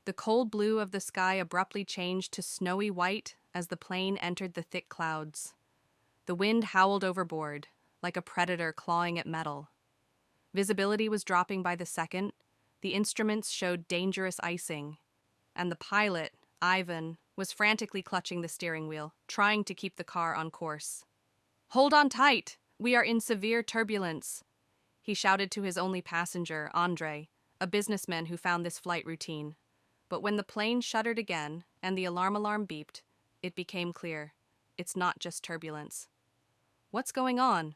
The cold blue of the sky abruptly changed to snowy white as the plane entered the thick clouds. The wind howled overboard, like a predator clawing at metal. Visibility was dropping by the second, the instruments showed dangerous icing, and the pilot, Ivan, was frantically clutching the steering wheel, trying to keep the car on course. "Hold on tight! We are in severe turbulence!" he shouted to his only passenger, Andre, a businessman who found this flight routine. But when the plane shuddered again and the alarm beeped, it became clear. It's not just turbulence. "What's going on?"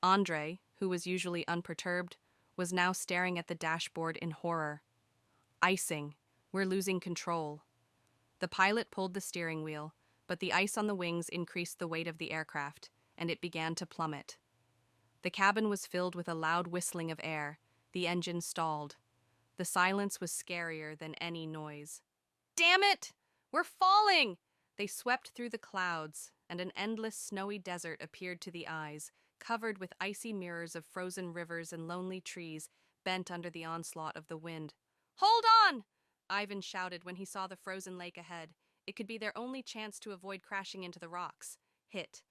Andre, who was usually unperturbed, was now staring at the dashboard in horror. "Icing. We're losing control." The pilot pulled the steering wheel, but the ice on the wings increased the weight of the aircraft, and it began to plummet. The cabin was filled with a loud whistling of air. The engine stalled. The silence was scarier than any noise. "Damn it! We're falling!" They swept through the clouds, and an endless snowy desert appeared to the eyes, covered with icy mirrors of frozen rivers and lonely trees bent under the onslaught of the wind. "Hold on!" Ivan shouted when he saw the frozen lake ahead. It could be their only chance to avoid crashing into the rocks. Hit.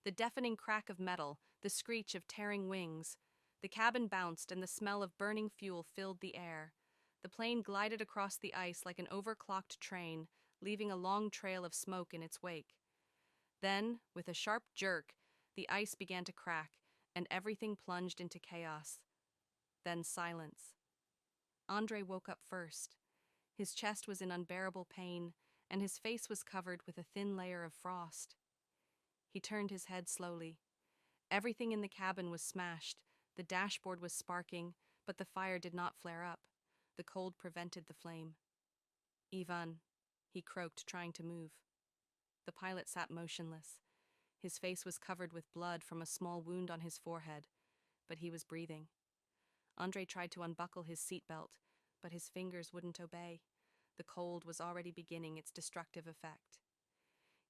The deafening crack of metal, the screech of tearing wings. The cabin bounced and the smell of burning fuel filled the air. The plane glided across the ice like an overclocked train, leaving a long trail of smoke in its wake. Then, with a sharp jerk, the ice began to crack, and everything plunged into chaos. Then silence. Andre woke up first. His chest was in unbearable pain, and his face was covered with a thin layer of frost. He turned his head slowly. Everything in the cabin was smashed. The dashboard was sparking, but the fire did not flare up. The cold prevented the flame. "Ivan," he croaked, trying to move. The pilot sat motionless. His face was covered with blood from a small wound on his forehead, but he was breathing. Andre tried to unbuckle his seatbelt, but his fingers wouldn't obey. The cold was already beginning its destructive effect.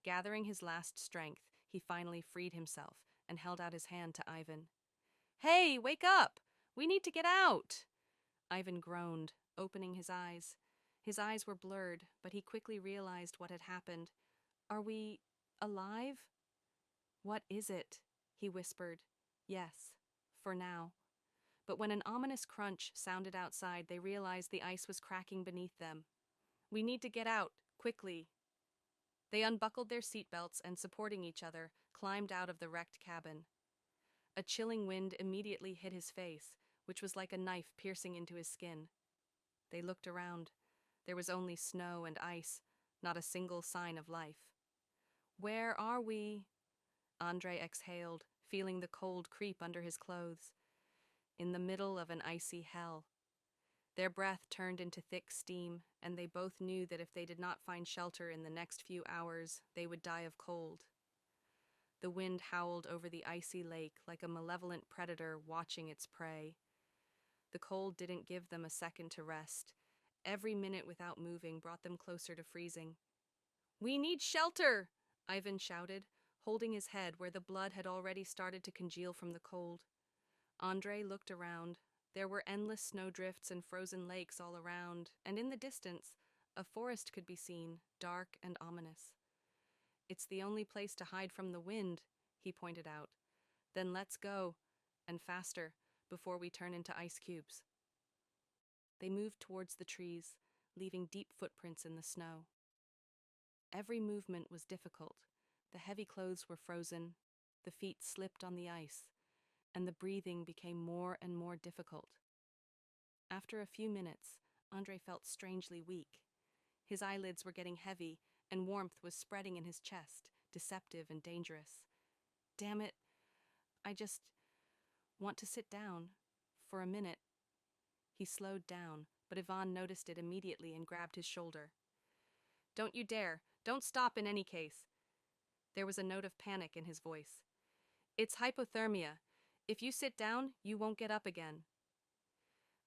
Gathering his last strength, he finally freed himself and held out his hand to Ivan. "Hey, wake up! We need to get out!" Ivan groaned, opening his eyes. His eyes were blurred, but he quickly realized what had happened. "Are we alive?" "What is it?" he whispered. "Yes, for now." But when an ominous crunch sounded outside, they realized the ice was cracking beneath them. "We need to get out, quickly." They unbuckled their seatbelts and, supporting each other, climbed out of the wrecked cabin. A chilling wind immediately hit his face, which was like a knife piercing into his skin. They looked around. There was only snow and ice, not a single sign of life. "Where are we?" Andre exhaled, feeling the cold creep under his clothes. "In the middle of an icy hell." Their breath turned into thick steam, and they both knew that if they did not find shelter in the next few hours, they would die of cold. The wind howled over the icy lake like a malevolent predator watching its prey. The cold didn't give them a second to rest. Every minute without moving brought them closer to freezing. "We need shelter!" Ivan shouted, holding his head where the blood had already started to congeal from the cold. Andre looked around. There were endless snowdrifts and frozen lakes all around, and in the distance, a forest could be seen, dark and ominous. "It's the only place to hide from the wind," he pointed out. "Then let's go, and faster, before we turn into ice cubes." They moved towards the trees, leaving deep footprints in the snow. Every movement was difficult. The heavy clothes were frozen, the feet slipped on the ice, and the breathing became more and more difficult. After a few minutes, Andre felt strangely weak. His eyelids were getting heavy, and warmth was spreading in his chest, deceptive and dangerous. "Damn it, I just want to sit down, for a minute." He slowed down, but Ivan noticed it immediately and grabbed his shoulder. "Don't you dare! Don't stop in any case!" There was a note of panic in his voice. "It's hypothermia. If you sit down, you won't get up again."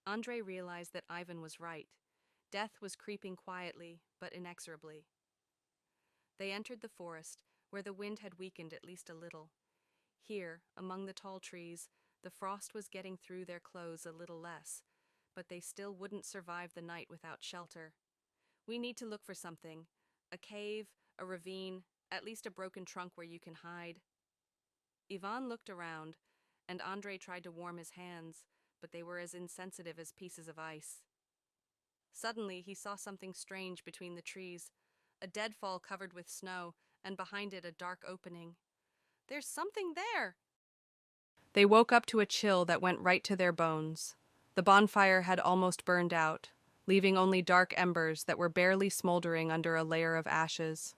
Andre realized that Ivan was right. Death was creeping quietly, but inexorably. They entered the forest, where the wind had weakened at least a little. Here, among the tall trees, the frost was getting through their clothes a little less, but they still wouldn't survive the night without shelter. We need to look for something. A cave, a ravine, at least a broken trunk where you can hide. Ivan looked around, and Andre tried to warm his hands, but they were as insensitive as pieces of ice. Suddenly, he saw something strange between the trees, a deadfall covered with snow, and behind it a dark opening. "There's something there!" They woke up to a chill that went right to their bones. The bonfire had almost burned out, leaving only dark embers that were barely smoldering under a layer of ashes.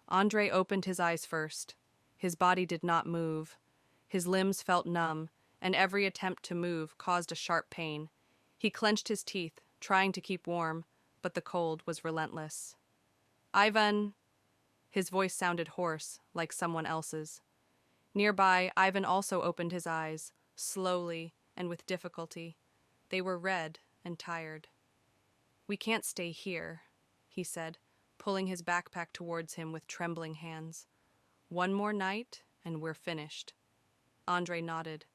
Andre opened his eyes first. His body did not move. His limbs felt numb, and every attempt to move caused a sharp pain. He clenched his teeth, trying to keep warm, but the cold was relentless. "Ivan!" His voice sounded hoarse, like someone else's. Nearby, Ivan also opened his eyes, slowly and with difficulty. They were red and tired. "We can't stay here," he said, pulling his backpack towards him with trembling hands. "One more night, and we're finished." Andre nodded.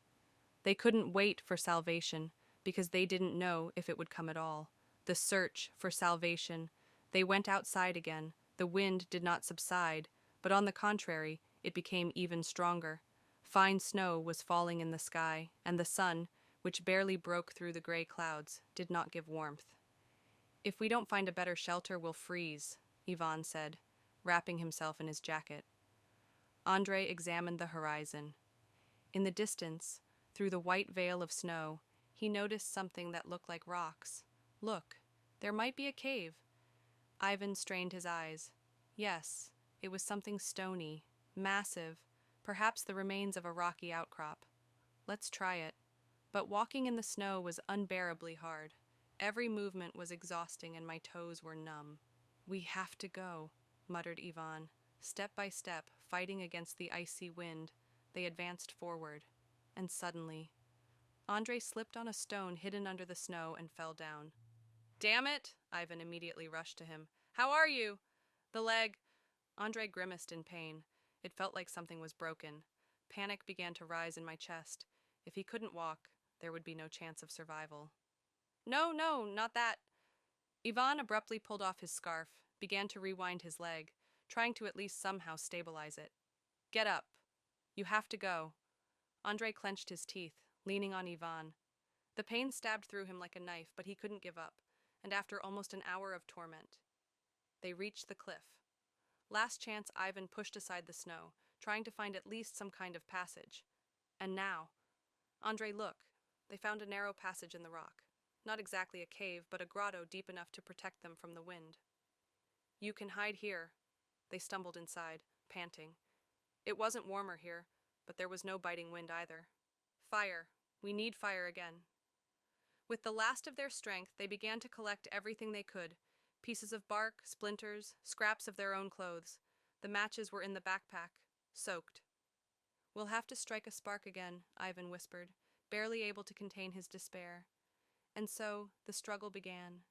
They couldn't wait for salvation, because they didn't know if it would come at all. The search for salvation. They went outside again. The wind did not subside, but on the contrary, it became even stronger. Fine snow was falling in the sky, and the sun, which barely broke through the gray clouds, did not give warmth. "If we don't find a better shelter, we'll freeze," Ivan said, wrapping himself in his jacket. Andre examined the horizon. In the distance, through the white veil of snow, he noticed something that looked like rocks. "Look, there might be a cave." Ivan strained his eyes. Yes, it was something stony, massive, perhaps the remains of a rocky outcrop. "Let's try it." But walking in the snow was unbearably hard. Every movement was exhausting and my toes were numb. "We have to go," muttered Ivan. Step by step, fighting against the icy wind, they advanced forward. And suddenly, Andre slipped on a stone hidden under the snow and fell down. "Damn it!" Ivan immediately rushed to him. "How are you?" "The leg." Andre grimaced in pain. It felt like something was broken. Panic began to rise in my chest. If he couldn't walk, there would be no chance of survival. "No, no, not that." Ivan abruptly pulled off his scarf, began to rewind his leg, trying to at least somehow stabilize it. "Get up. You have to go." Andre clenched his teeth, leaning on Ivan. The pain stabbed through him like a knife, but he couldn't give up, and after almost an hour of torment, they reached the cliff. Last chance, Ivan pushed aside the snow, trying to find at least some kind of passage. And now, "Andre, look." They found a narrow passage in the rock. Not exactly a cave, but a grotto deep enough to protect them from the wind. "You can hide here." They stumbled inside, panting. It wasn't warmer here, but there was no biting wind either. "Fire. We need fire again." With the last of their strength, they began to collect everything they could. Pieces of bark, splinters, scraps of their own clothes. The matches were in the backpack, soaked. "We'll have to strike a spark again," Ivan whispered, barely able to contain his despair. And so, the struggle began.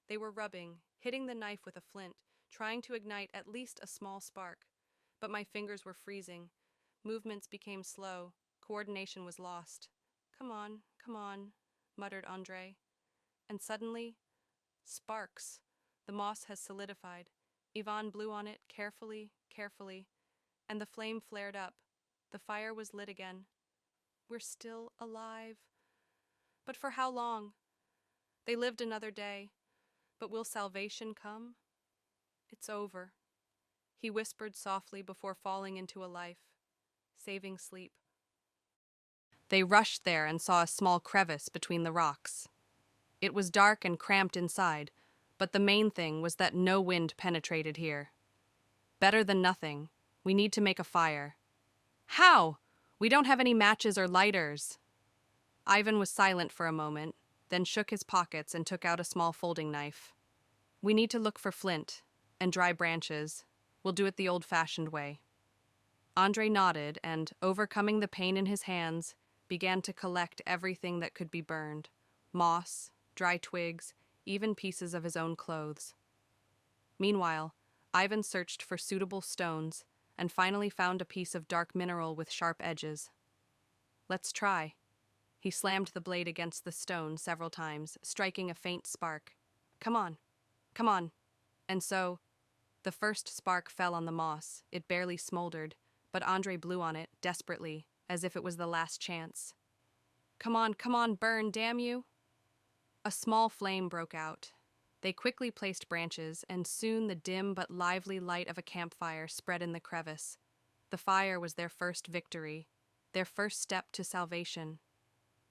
They were rubbing, hitting the knife with a flint, trying to ignite at least a small spark. But my fingers were freezing. Movements became slow. Coordination was lost. Come on," muttered Andre. And suddenly, sparks. The moss has solidified. Ivan blew on it carefully, carefully, and the flame flared up. The fire was lit again. "We're still alive." But for how long? They lived another day. But will salvation come? "It's over," he whispered softly before falling into a life-saving sleep. They rushed there and saw a small crevice between the rocks. It was dark and cramped inside, but the main thing was that no wind penetrated here. "Better than nothing. We need to make a fire." "How? We don't have any matches or lighters." Ivan was silent for a moment, then shook his pockets and took out a small folding knife. "We need to look for flint and dry branches. We'll do it the old-fashioned way." Andre nodded and, overcoming the pain in his hands, began to collect everything that could be burned: moss, dry twigs, even pieces of his own clothes. Meanwhile, Ivan searched for suitable stones and finally found a piece of dark mineral with sharp edges. "Let's try." He slammed the blade against the stone several times, striking a faint spark. Come on. And so, the first spark fell on the moss. It barely smoldered, but Andre blew on it, desperately, as if it was the last chance. Come on, burn, damn you! A small flame broke out. They quickly placed branches, and soon the dim but lively light of a campfire spread in the crevice. The fire was their first victory, their first step to salvation.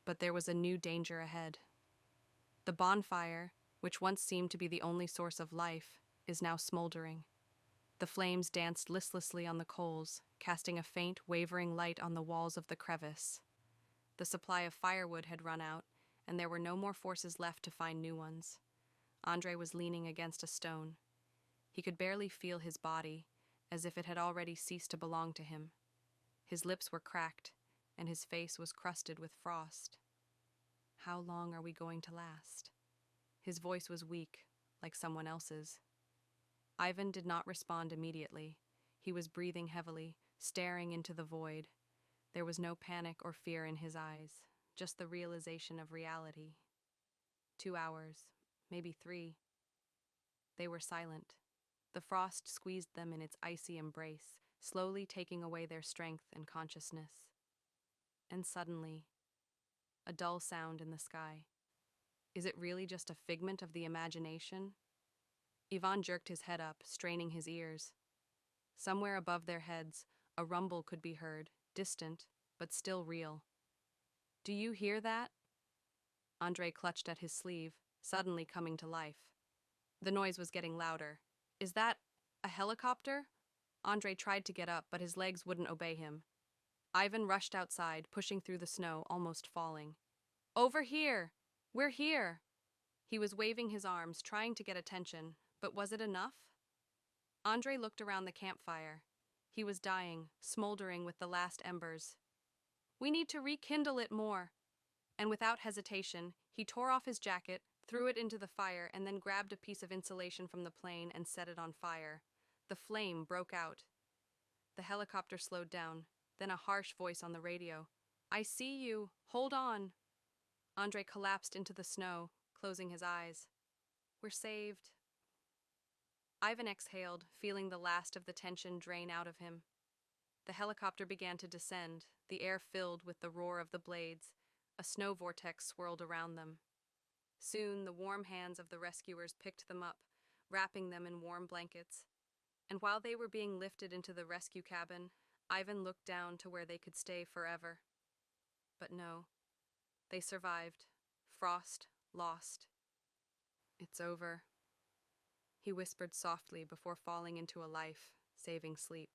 But there was a new danger ahead. The bonfire, which once seemed to be the only source of life, is now smoldering. The flames danced listlessly on the coals, casting a faint, wavering light on the walls of the crevice. The supply of firewood had run out, and there were no more forces left to find new ones. Andre was leaning against a stone. He could barely feel his body, as if it had already ceased to belong to him. His lips were cracked, and his face was crusted with frost. How long are we going to last? His voice was weak, like someone else's. Ivan did not respond immediately. He was breathing heavily, staring into the void. There was no panic or fear in his eyes, just the realization of reality. 2 hours, maybe 3. They were silent. The frost squeezed them in its icy embrace, slowly taking away their strength and consciousness. And suddenly, a dull sound in the sky. Is it really just a figment of the imagination? Ivan jerked his head up, straining his ears. Somewhere above their heads, a rumble could be heard, distant, but still real. Do you hear that? Andre clutched at his sleeve, suddenly coming to life. The noise was getting louder. Is that a helicopter? Andre tried to get up, but his legs wouldn't obey him. Ivan rushed outside, pushing through the snow, almost falling. Over here! We're here! He was waving his arms, trying to get attention, but was it enough? Andre looked around the campfire. He was dying, smoldering with the last embers. We need to rekindle it more. And without hesitation, he tore off his jacket, threw it into the fire, and then grabbed a piece of insulation from the plane and set it on fire. The flame broke out. The helicopter slowed down, then a harsh voice on the radio. I see you. Hold on. Andre collapsed into the snow, closing his eyes. We're saved. Ivan exhaled, feeling the last of the tension drain out of him. The helicopter began to descend, the air filled with the roar of the blades. A snow vortex swirled around them. Soon, the warm hands of the rescuers picked them up, wrapping them in warm blankets. And while they were being lifted into the rescue cabin, Ivan looked down to where they could stay forever. But no, they survived. Frost, lost. It's over, he whispered softly before falling into a life-saving sleep.